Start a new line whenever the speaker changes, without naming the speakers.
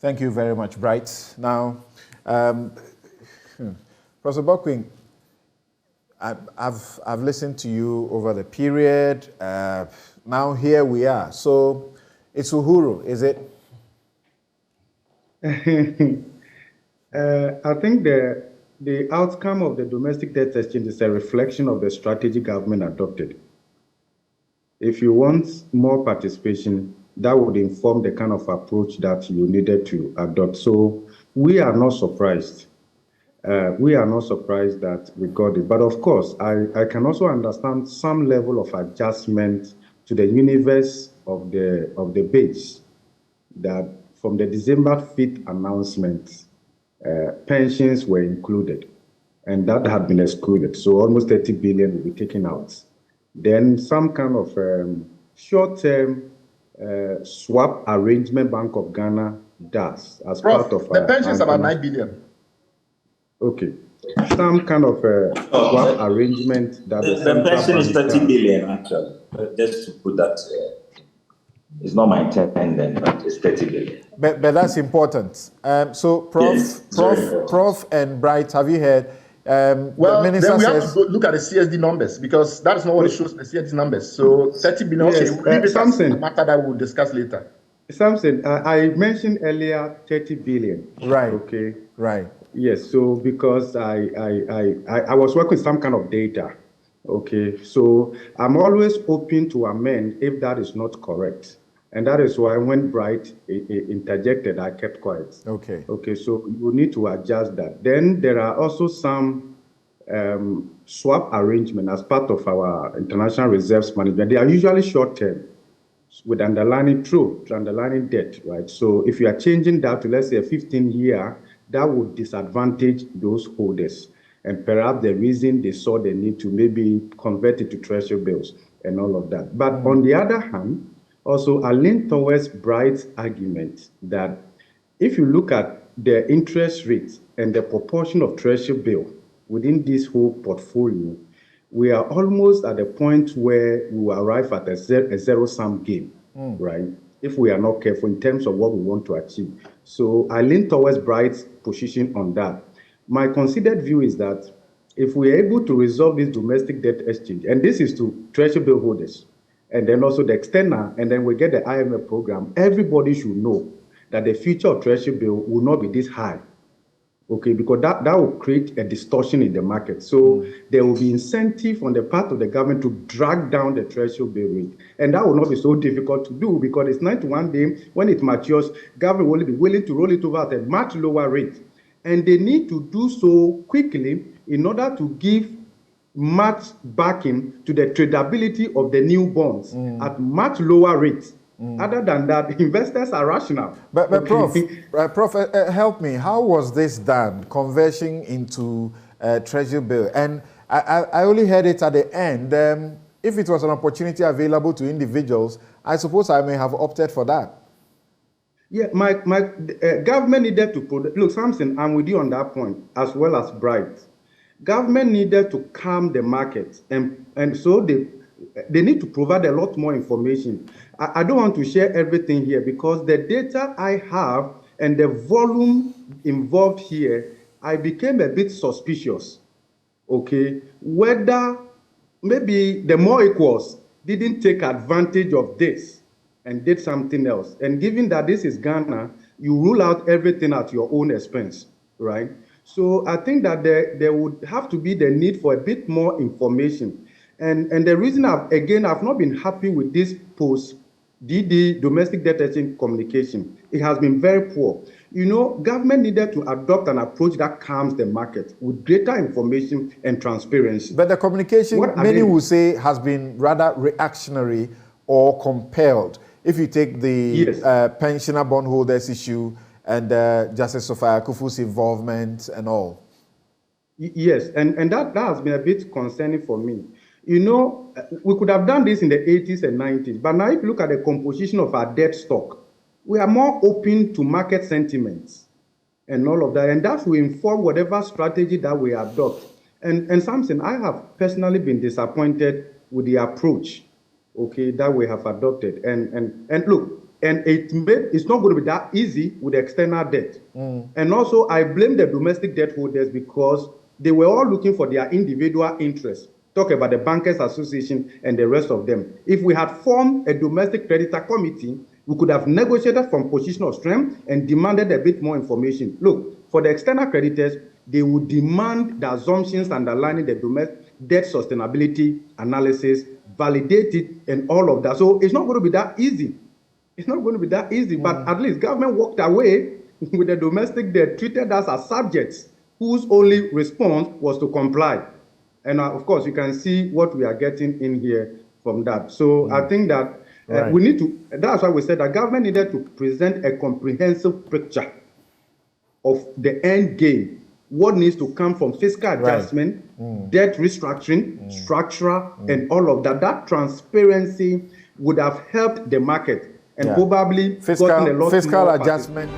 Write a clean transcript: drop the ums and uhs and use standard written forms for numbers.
Thank you very much, Bright. Now, Professor Bokpin, I've listened to you over the period. Now here we are. So it's Uhuru, is it?
I think the outcome of the domestic debt exchange is a reflection of the strategy government adopted. If you want more participation, that would inform the kind of approach that you needed to adopt. So we are not surprised. We are not surprised that we got it. But of course, I can also understand some level of adjustment to the universe of the base, that from the December 5th announcement, pensions were included, and that had been excluded. So almost 30 billion will be taken out. Then some kind of short-term swap arrangement Bank of Ghana does as
Prof,
part of
the pension is about 9 billion.
Okay. Some kind of swap arrangement that
the pension is 30 billion, actually. Just to put that, it's not my intent then, but it's 30 billion.
But that's important. So, Prof,
Yes,
Prof and Bright, have you heard?
Well,
the
then we have
says,
to look at the CSD numbers, because that is not what it shows, the CSD numbers. So 30 billion,
yes,
okay, leave it as a matter that we'll discuss later.
Something I mentioned earlier, 30 billion.
Right.
Okay.
Right.
Yes. So because I was working with some kind of data. Okay. So I'm always open to amend if that is not correct. And that is why when Bright interjected, I kept quiet.
Okay.
Okay. So you need to adjust that. Then there are also some swap arrangement as part of our international reserves management. They are usually short term, with underlying debt, right? So if you are changing that to, let's say, a 15-year, that would disadvantage those holders. And perhaps the reason they saw the need to maybe convert it to treasury bills and all of that. But on the other hand, also I lean towards Bright's argument that if you look at the interest rate and the proportion of treasury bill within this whole portfolio, we are almost at a point where we will arrive at a zero-sum game, right? If we are not careful in terms of what we want to achieve. So I lean towards Bright's position on that. My considered view is that if we are able to resolve this domestic debt exchange, and this is to treasury bill holders, and then also the external, and then we get the IMF program, everybody should know that the future of treasury bill will not be this high. Okay, because that will create a distortion in the market. So there will be incentive on the part of the government to drag down the treasury bill rate. And that will not be so difficult to do, because it's not one day when it matures, government will be willing to roll it over at a much lower rate. And they need to do so quickly in order to give much backing to the tradability of the new bonds at much lower rates. Other than that, investors are rational.
But Prof, help me. How was this done? Conversion into treasury bill, and I only heard it at the end. If it was an opportunity available to individuals, I suppose I may have opted for that.
Yeah, my government needed to look, Samson, I'm with you on that point, as well as Bright. Government needed to calm the market, and so they need to provide a lot more information. I don't want to share everything here, because the data I have and the volume involved here, I became a bit suspicious, okay? Whether maybe the more equals didn't take advantage of this and did something else. And given that this is Ghana, you rule out everything at your own expense, right? So I think that there would have to be the need for a bit more information. And the reason I've not been happy with this post-DD domestic debt exchange communication. It has been very poor. You know, government needed to adopt an approach that calms the market with greater information and transparency.
But the communication, many will say, has been rather reactionary or compelled. If you take the pensioner bondholders issue and Justice Sophia Akufu's involvement and all.
Yes, and that has been a bit concerning for me. You know, we could have done this in the 80s and 90s, but now if you look at the composition of our debt stock, we are more open to market sentiments and all of that, and that will inform whatever strategy that we adopt. And something I have personally been disappointed with the approach, okay, that we have adopted. And look, And it's not going to be that easy with external debt. And also, I blame the domestic debt holders because they were all looking for their individual interests. Talk about the Bankers Association and the rest of them. If we had formed a domestic creditor committee, we could have negotiated from position of strength and demanded a bit more information. Look, for the external creditors, they would demand the assumptions underlying the domestic debt sustainability analysis, validate it, and all of that. So it's not going to be that easy. It's not going to be that easy, but at least government walked away with the domestic debt, treated us as subjects whose only response was to comply. And of course, you can see what we are getting in here from that. So I think that we need to, that's why we said that government needed to present a comprehensive picture of the end game. What needs to come from fiscal adjustment, debt restructuring, structural, and all of that. That transparency would have helped the market and probably gotten a lot
fiscal
more
adjustment.